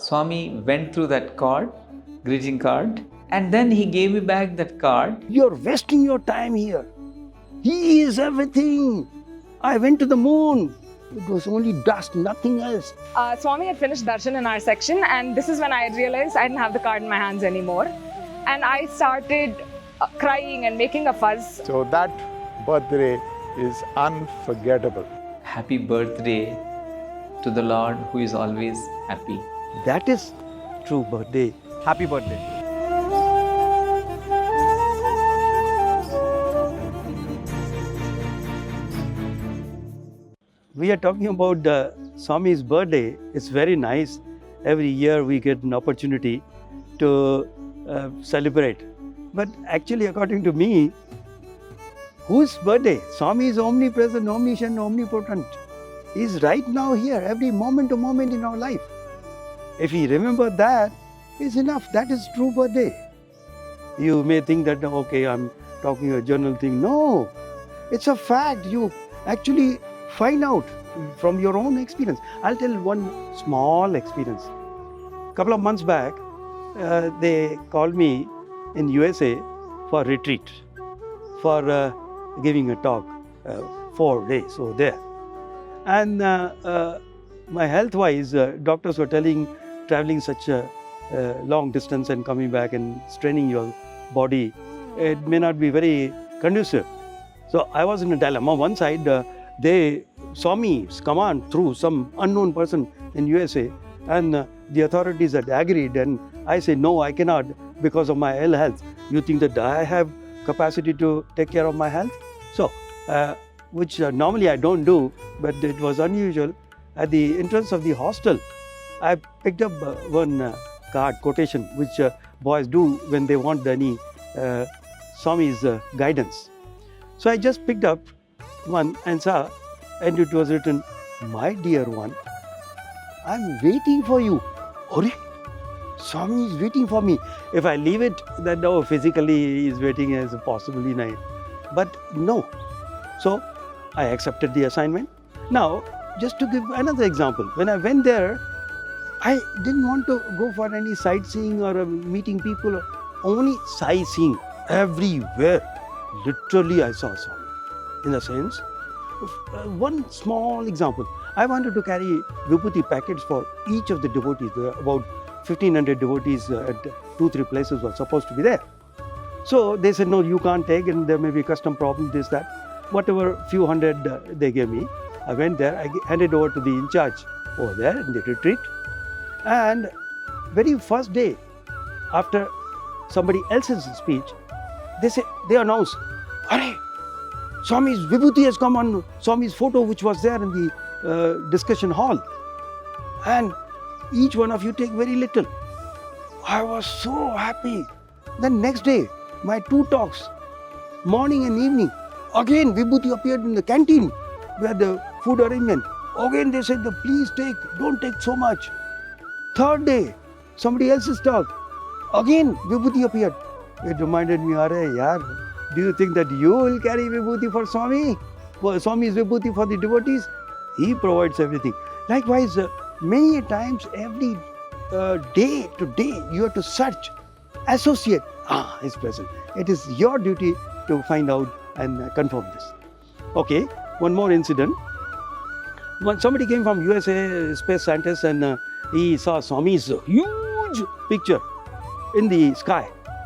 Swami went through that card, greeting card, and then he gave me back that card. You're wasting your time here. He is everything. I went to the moon. It was only dust, nothing else. Swami had finished darshan in our section, and this is when I realized I didn't have the card in my hands anymore. And I started crying and making a fuss. So that birthday is unforgettable. Happy birthday to the Lord who is always happy. That is true birthday. Happy birthday. We are talking about Swami's birthday. It's very nice. Every year we get an opportunity to celebrate. But actually, according to me, whose birthday? Swami is omnipresent, omniscient, omnipotent. He is right now here, every moment to moment in our life. If we remember that, it's enough. That is true birthday. You may think that, okay, I'm talking a journal thing. No, it's a fact. You actually find out from your own experience. I'll tell one small experience. A couple of months back, they called me in USA for retreat, for giving a talk, 4 days over there. And my health-wise, doctors were telling traveling such a long distance and coming back and straining your body, it may not be very conducive. So I was in a dilemma. One side, they saw me come on through some unknown person in USA, and the authorities had agreed, and I said, no, I cannot because of my ill health. You think that I have capacity to take care of my health? So, which normally I don't do, but it was unusual. At the entrance of the hostel, I picked up one card, quotation, which boys do when they want any Swami's guidance. So I just picked up one and saw, and it was written, "My dear one, I'm waiting for you." Hore, Swami is waiting for me. If I leave it, then no, physically he is waiting as possibly night. But no. So I accepted the assignment. Now, just to give another example, when I went there, I didn't want to go for any sightseeing or meeting people, only sightseeing everywhere. Literally, I saw Swami. In a sense, one small example, I wanted to carry vibhuti packets for each of the devotees. There are about 1,500 devotees at 2-3 places were supposed to be there. So they said, no, you can't take, and there may be custom problem, this, that. Whatever few hundred they gave me, I went there, I handed over to the in charge over there in the retreat. And very first day, after somebody else's speech, they announced, "Arey, Swami's vibhuti has come on Swami's photo, which was there in the discussion hall. And each one of you take very little." I was so happy. Then next day, my 2 talks, morning and evening, again vibhuti appeared in the canteen where the food arrangement. Again they said, please take, don't take so much. Third day, somebody else's talk, again vibhuti appeared. It reminded me, "Arey yaar, do you think that you will carry vibhuti for Swami? For Swami's vibhuti for the devotees? He provides everything." Likewise, many times, every day to day, you have to search, associate. He's present. It is your duty to find out and confirm this. Okay, one more incident. When somebody came from USA, space scientist, and he saw Swami's huge picture in the sky.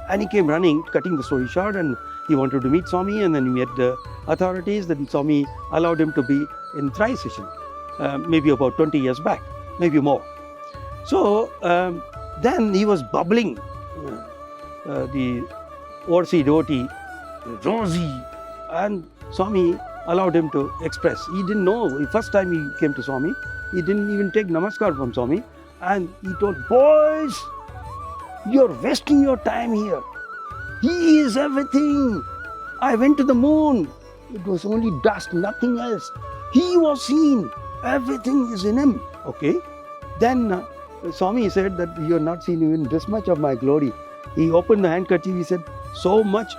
And he came running, cutting the story short, and he wanted to meet Swami, and then he met the authorities. Then Swami allowed him to be in Tri session, maybe about 20 years back, maybe more. So then he was bubbling, the overseas devotee, rosy, and Swami allowed him to express. He didn't know, the first time he came to Swami, he didn't even take namaskar from Swami, and he told, "Boys, you're wasting your time here. He is everything. I went to the moon. It was only dust, nothing else. He was seen. Everything is in him." Okay. Then Swami said that you have not seen even this much of my glory. He opened the handkerchief. He said, "So much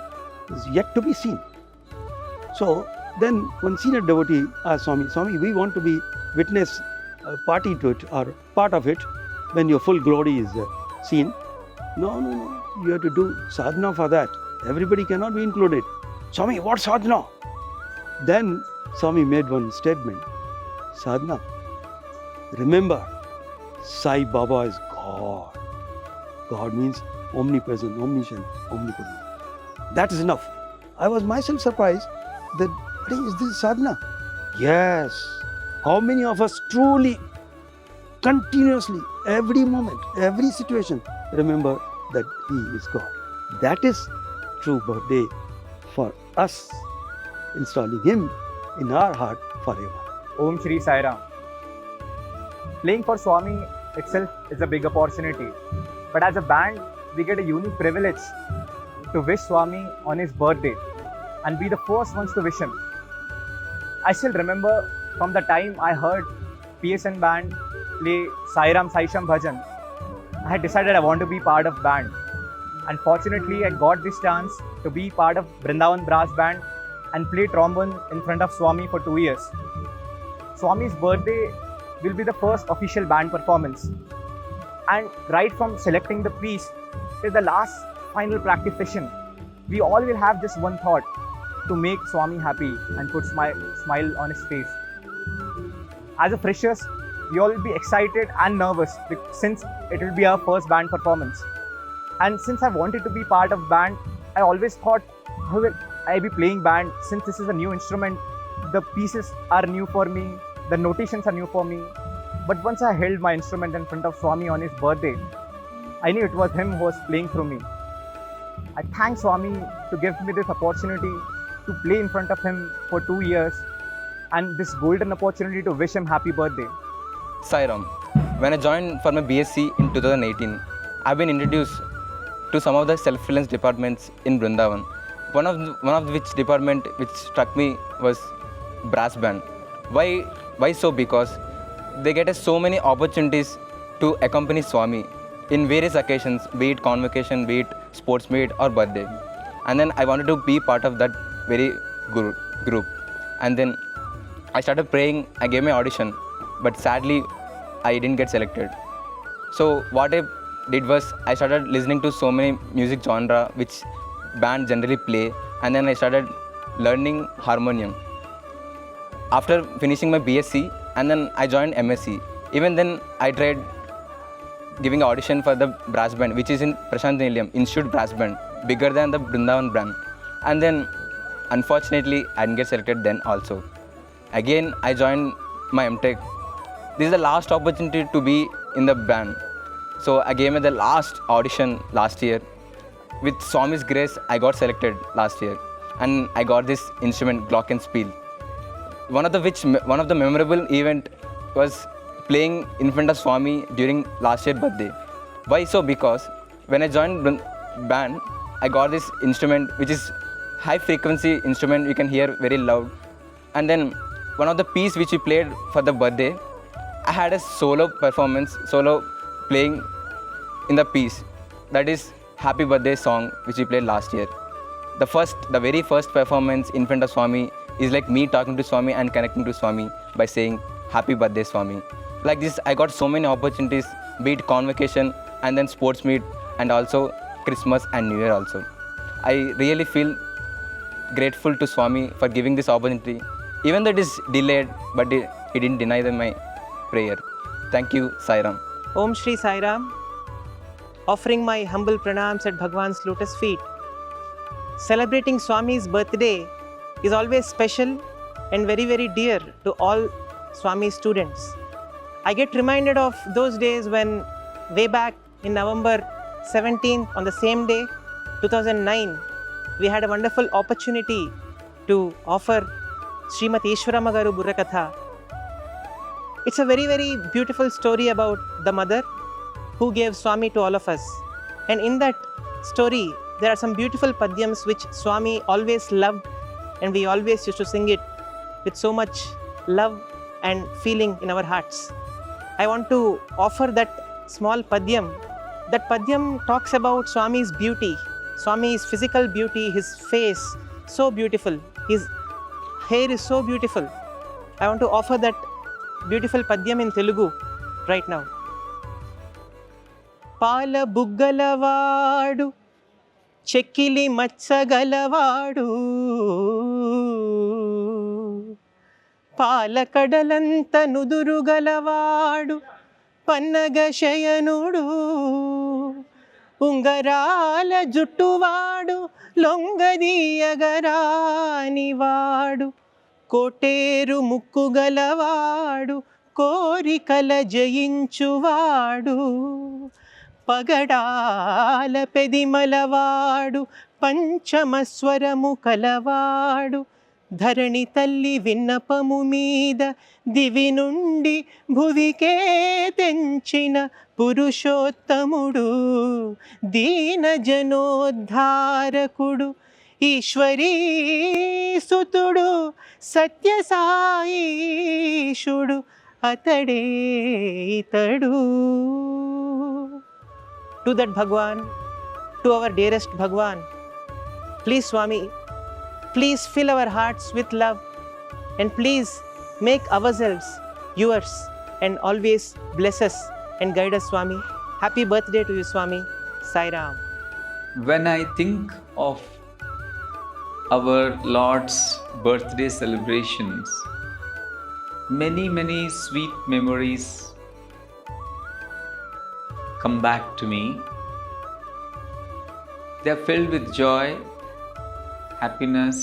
is yet to be seen." So then one senior devotee asked Swami, "Swami, we want to be witness party to it or part of it. when your full glory is seen. No. You have to do sadhana for that. Everybody cannot be included. Swami, what sadhana? Then Swami made one statement. Sadhana. Remember, Sai Baba is God. God means omnipresent, omniscient, omnipotent. That is enough. I was myself surprised that, is this sadhana? Yes. How many of us truly, continuously, every moment, every situation, remember that He is God? That is true birthday for us, installing Him in our heart forever. Om Shri Sai Ram. Playing for Swami itself is a big opportunity. But as a band, we get a unique privilege to wish Swami on his birthday and be the first ones to wish him. I still remember from the time I heard PSN band play Sai Ram Sai Sham Bhajan, I had decided I want to be part of band. And fortunately, I got this chance to be part of Vrindavan Brass Band and play trombone in front of Swami for 2 years. Swami's birthday will be the first official band performance. And right from selecting the piece till the last final practice session, we all will have just one thought: to make Swami happy and put smile on his face. As a freshers, we all will be excited and nervous since it will be our first band performance. And since I wanted to be part of band, I always thought, how will I be playing band since this is a new instrument? The pieces are new for me, the notations are new for me. But once I held my instrument in front of Swami on his birthday, I knew it was him who was playing through me. I thank Swami to give me this opportunity to play in front of him for 2 years and this golden opportunity to wish him happy birthday. Sai Ram. When I joined for my BSc in 2018, I've been introduced to some of the self-reliance departments in Vrindavan. One of which department which struck me was brass band. Why so? Because they get us so many opportunities to accompany Swami in various occasions, be it convocation, be it sports meet or birthday. And then I wanted to be part of that very group. And then I started praying, I gave my audition, but sadly I didn't get selected. So what I did was I started listening to so many music genre which band generally play, and then I started learning harmonium. After finishing my BSc, and then I joined MSc. Even then I tried giving an audition for the brass band, which is in Prashant Nilayam, Institute Brass Band, bigger than the Vrindavan band. And then unfortunately I didn't get selected then also. Again I joined my MTech. This is the last opportunity to be in the band. So I gave me the last audition last year. With Swami's grace, I got selected last year, and I got this instrument, glockenspiel. One of the memorable event was playing in front of Swami during last year's birthday. Why so? Because when I joined band, I got this instrument which is high frequency instrument, you can hear very loud. And then one of the piece which we played for the birthday, I had a solo playing in the piece. That is Happy Birthday song which we played last year. The very first performance in front of Swami is like me talking to Swami and connecting to Swami by saying Happy Birthday Swami. Like this, I got so many opportunities, be it convocation and then sports meet and also Christmas and New Year also. I really feel grateful to Swami for giving this opportunity. Even though it is delayed, but he didn't deny my prayer. Thank you, Sai Ram. Om Shri Sai Ram. Offering my humble pranams at Bhagwan's lotus feet. Celebrating Swami's birthday is always special and very, very dear to all Swami students. I get reminded of those days when way back in November 17th, on the same day, 2009, we had a wonderful opportunity to offer Srimati Ishwarama Garu Burrakatha. It's a very, very beautiful story about the mother who gave Swami to all of us. And in that story, there are some beautiful padyams which Swami always loved, and we always used to sing it with so much love and feeling in our hearts. I want to offer that small padyam. That padyam talks about Swami's beauty, Swami's physical beauty, his face, so beautiful. His hair is so beautiful. I want to offer that beautiful padyam in Telugu right now. పాల బుగ్గలవాడు చెక్కిలి మచ్చగలవాడు పాలకడలంత నుదురుగలవాడు పన్నగ శయనుడు ఉంగరాల జుట్టువాడు లొంగదీయగరానివాడు కోటేరు ముక్కుగలవాడు కోరికల జయించువాడు పగడాల పెదిమలవాడు పంచమస్వరము కలవాడు ధరణి తల్లి విన్నపము మీద దివి నుండి భువికే తెంచిన పురుషోత్తముడు దీన జనోద్ధారకుడు ఈశ్వరీ సుతుడు సత్యసాయీషుడు అతడే ఇతడు. To that Bhagwan, to our dearest Bhagwan, please Swami, please fill our hearts with love and please make ourselves yours and always bless us and guide us, Swami. Happy birthday to you, Swami. Sai Ram. When I think of our Lord's birthday celebrations, many sweet memories come back to me. They are filled with joy, happiness,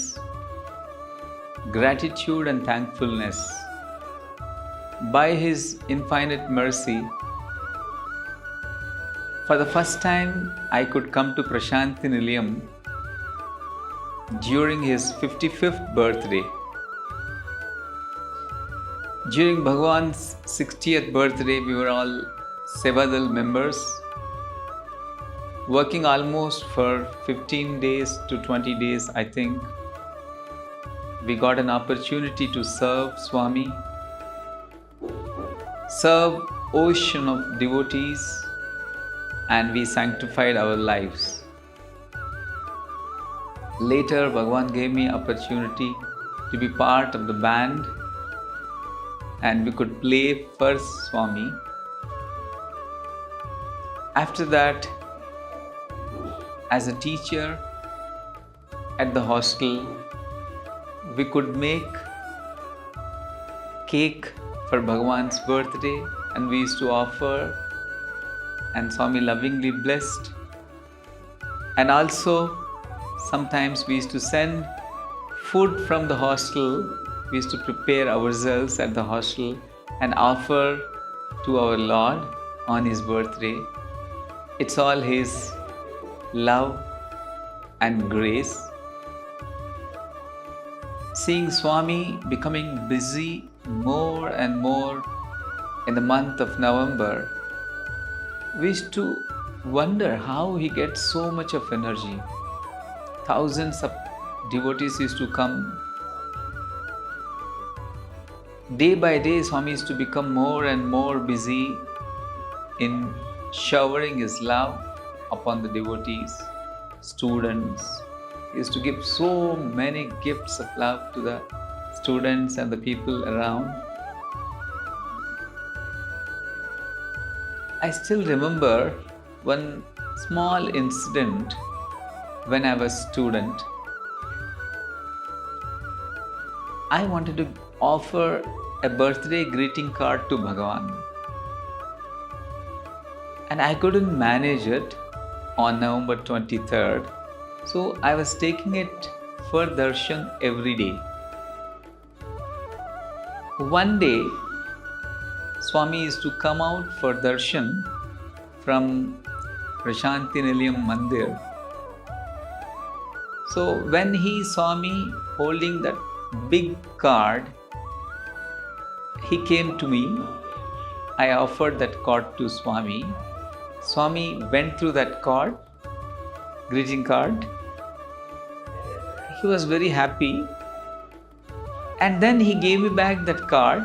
gratitude and thankfulness. By His infinite mercy, for the first time I could come to Prashanthi Nilayam during his 55th birthday. During Bhagwan's 60th birthday, we were all Sevadal members, working almost for 15 days to 20 days, I think. We got an opportunity to serve Swami, serve ocean of devotees, and we sanctified our lives. Later, Bhagwan gave me opportunity to be part of the band, and we could play for Swami. After that, as a teacher at the hostel, we could make cake for Bhagwan's birthday and we used to offer, and Swami lovingly blessed. And also, sometimes we used to send food from the hostel. We used to prepare ourselves at the hostel and offer to our Lord on His birthday. It's all His love and grace. Seeing Swami becoming busy more and more in the month of November, we used to wonder how he gets so much of energy. Thousands of devotees used to come. Day by day, Swami used to become more and more busy in showering His love upon the devotees, students. He used to give so many gifts of love to the students and the people around. I still remember one small incident when I was a student. I wanted to offer a birthday greeting card to Bhagavan. And I couldn't manage it on November 23rd. So I was taking it for darshan every day. One day, Swami used to come out for darshan from Prashanthi Nilayam Mandir. So when he saw me holding that big card, he came to me. I offered that card to Swami. Swami went through that card, greeting card. He was very happy. And then he gave me back that card.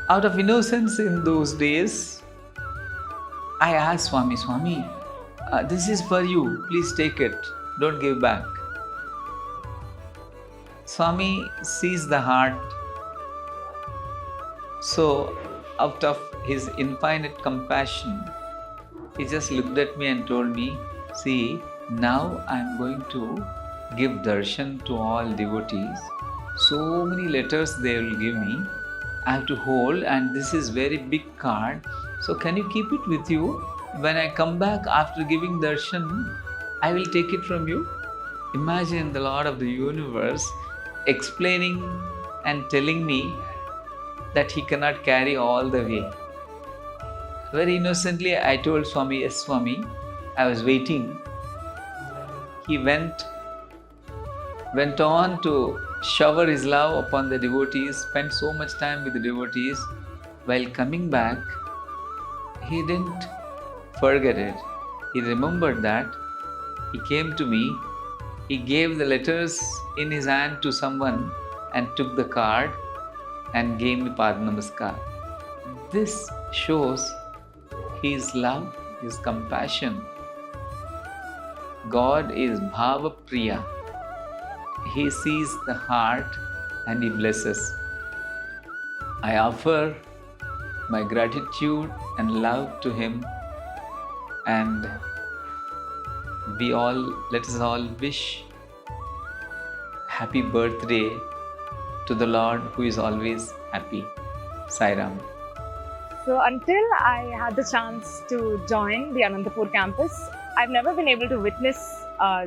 Out of innocence in those days, I asked Swami, Swami, this is for you. Please take it. Don't give back. Swami sees the heart. So out of his infinite compassion, he just looked at me and told me, see, now I'm going to give darshan to all devotees. So many letters they will give me. I have to hold, and this is very big card. So can you keep it with you? When I come back after giving darshan, I will take it from you. Imagine the Lord of the universe explaining and telling me that he cannot carry all the way. Very innocently, I told Swami, yes, Swami. I was waiting. He went on to shower his love upon the devotees, spent so much time with the devotees. While coming back, he didn't forget it. He remembered that. He came to me. He gave the letters in his hand to someone and took the card and gave me Pad Namaskar. This shows his love, his compassion. God is Bhava Priya. He sees the heart and He blesses. I offer my gratitude and love to Him, and let us all wish happy birthday to the Lord who is always happy. Sai Ram. So until I had the chance to join the Anantapur campus, I've never been able to witness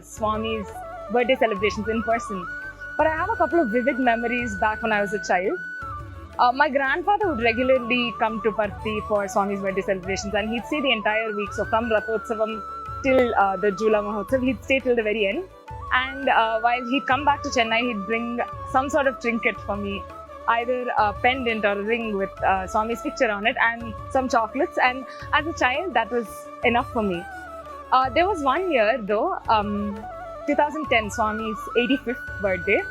Swami's birthday celebrations in person. But I have a couple of vivid memories back when I was a child. My grandfather would regularly come to Parthi for Swami's birthday celebrations, and he'd stay the entire week. So from Rathotsavam till the Jula Mahotsav, he'd stay till the very end. And while he'd come back to Chennai, he'd bring some sort of trinket for me, either a pendant or a ring with Swami's picture on it and some chocolates. And as a child, that was enough for me. There was one year though, 2010, Swami's 85th birthday.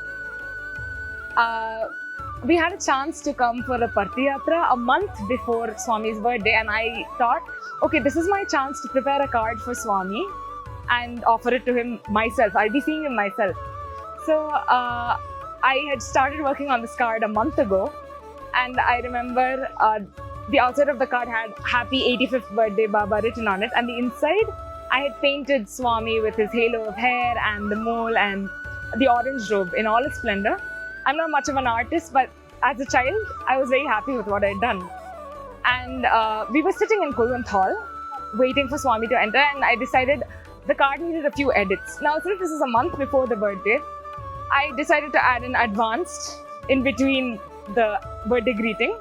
We had a chance to come for a Parthi Yatra a month before Swami's birthday, and I thought, okay, this is my chance to prepare a card for Swami and offer it to him myself. I'll be seeing him myself. So I had started working on this card a month ago, and I remember the outside of the card had Happy 85th Birthday Baba written on it, and the inside I had painted Swami with his halo of hair and the mole and the orange robe in all its splendor. I'm not much of an artist, but as a child, I was very happy with what I had done. And we were sitting in Kulwant Hall, waiting for Swami to enter, and I decided the card needed a few edits. Now, since this is a month before the birthday, I decided to add an advanced in between the birthday greeting.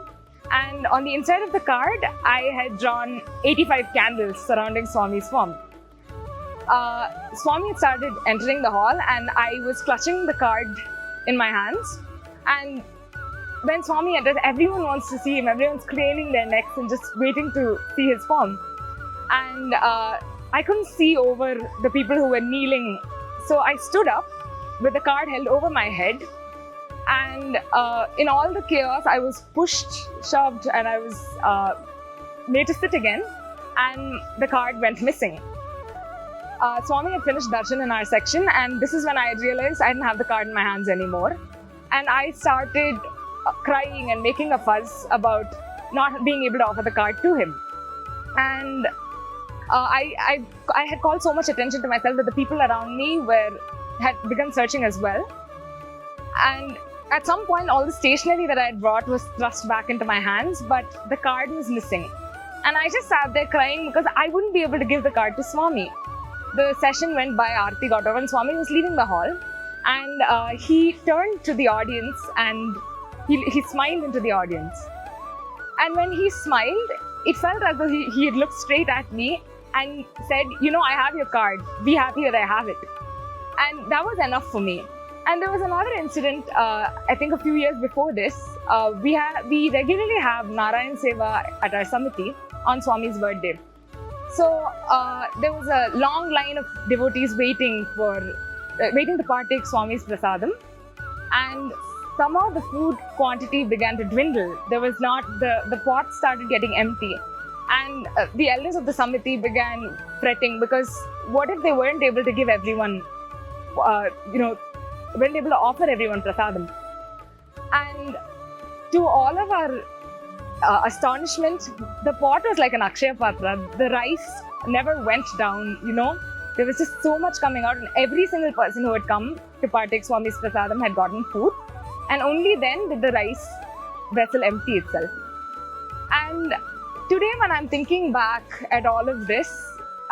And on the inside of the card, I had drawn 85 candles surrounding Swami's form. Swami had started entering the hall, and I was clutching the card in my hands. And when Swami entered, everyone wants to see him. Everyone's craning their necks and just waiting to see his form. And I couldn't see over the people who were kneeling. So I stood up with the card held over my head. And in all the chaos, I was pushed, shoved, and I was made to sit again. And the card went missing. Swami had finished darshan in our section, and this is when I realized I didn't have the card in my hands anymore. And I started crying and making a fuss about not being able to offer the card to him. And I had called so much attention to myself that the people around me had begun searching as well. And at some point, all the stationery that I had brought was thrust back into my hands, but the card was missing. And I just sat there crying because I wouldn't be able to give the card to Swami. The session went by, Aarti got over, and Swami was leaving the hall. And he turned to the audience and he smiled into the audience. And when he smiled, it felt as though he had looked straight at me and said, you know, I have your card. Be happy that I have it. And that was enough for me. And there was another incident, I think a few years before this. We regularly have Narayan Seva at our Samiti on Swami's birthday. So there was a long line of devotees waiting to partake Swami's prasadam. And somehow the food quantity began to dwindle. There was not, the pot started getting empty. And the elders of the Samiti began fretting because what if they weren't able to give everyone, weren't able to offer everyone prasadam. And to all of our astonishment, the pot was like an Akshaya Patra. The rice never went down, you know. There was just so much coming out, and every single person who had come to partake Swami's Prasadam had gotten food. And only then did the rice vessel empty itself. And today, when I'm thinking back at all of this,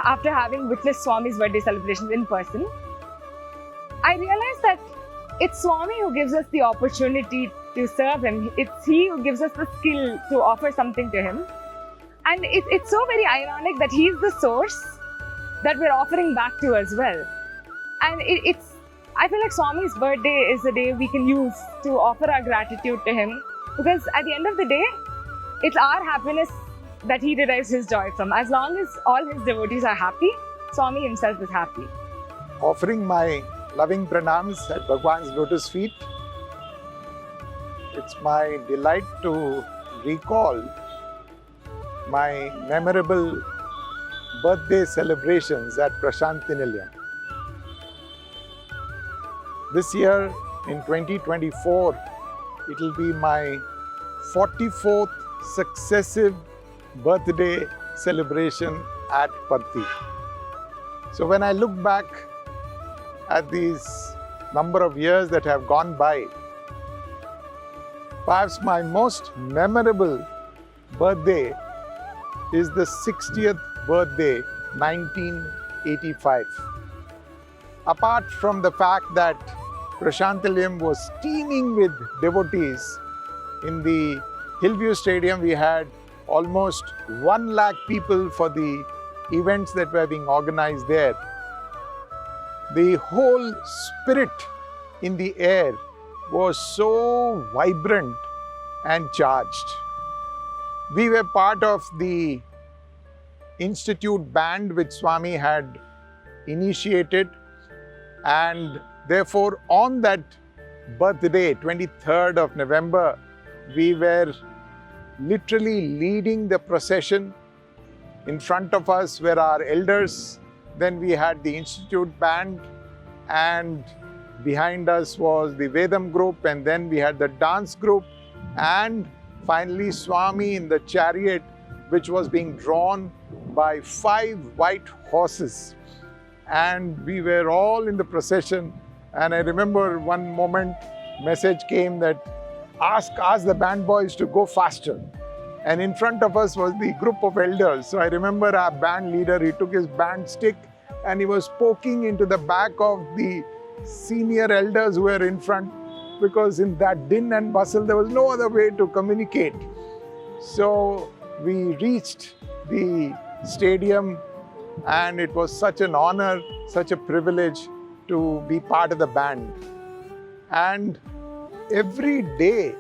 after having witnessed Swami's birthday celebrations in person, I realized that it's Swami who gives us the opportunity to serve him. It's he who gives us the skill to offer something to him. And it's so very ironic that he's the source that we're offering back to as well. And I feel like Swami's birthday is a day we can use to offer our gratitude to him, because at the end of the day, it's our happiness that he derives his joy from. As long as all his devotees are happy, Swami himself is happy. Offering my loving pranams at Bhagwan's lotus feet, it's my delight to recall my memorable birthday celebrations at Prashanti Nilayam. This year, in 2024, it will be my 44th successive birthday celebration at Parthi. So when I look back at these number of years that have gone by, perhaps my most memorable birthday is the 60th birthday, 1985. Apart from the fact that Prashanti Nilayam was teeming with devotees, in the Hillview Stadium we had almost 1 lakh people for the events that were being organized there. The whole spirit in the air was so vibrant and charged. We were part of the Institute band which Swami had initiated, and therefore on that birthday, 23rd of November, we were literally leading the procession. In front of us were our elders, then we had the Institute band, and behind us was the Vedam group, and then we had the dance group, and finally Swami in the chariot, which was being drawn by 5 white horses. And we were all in the procession, and I remember one moment message came that ask the band boys to go faster. And in front of us was the group of elders. So I remember our band leader, he took his band stick and he was poking into the back of the senior elders who were in front, because in that din and bustle, there was no other way to communicate. So we reached the stadium, and it was such an honor, such a privilege to be part of the band. And every day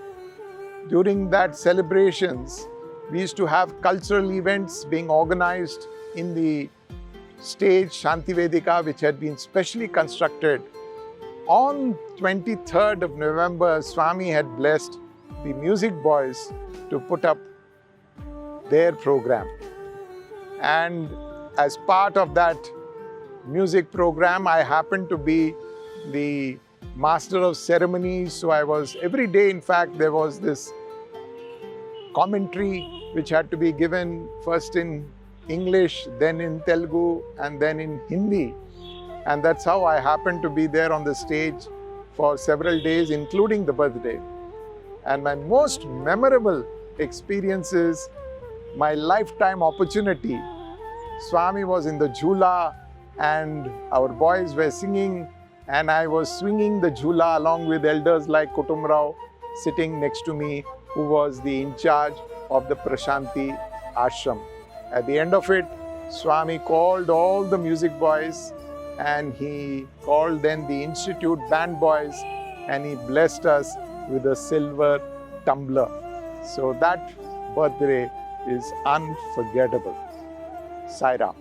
during that celebrations, we used to have cultural events being organized in the stage Shanti Vedika, which had been specially constructed. On 23rd of November, Swami had blessed the music boys to put up their program. And as part of that music program, I happened to be the master of ceremonies. So I was, every day in fact, there was this commentary which had to be given first in English, then in Telugu, and then in Hindi. And that's how I happened to be there on the stage for several days, including the birthday. And my most memorable experience is my lifetime opportunity. Swami was in the jhula and our boys were singing, and I was swinging the jhula along with elders like Kutum Rao sitting next to me, who was the in charge of the Prashanti ashram. At the end of it, Swami called all the music boys, and he called then the Institute band boys, and he blessed us with a silver tumbler. So that birthday is unforgettable. Sai Ram.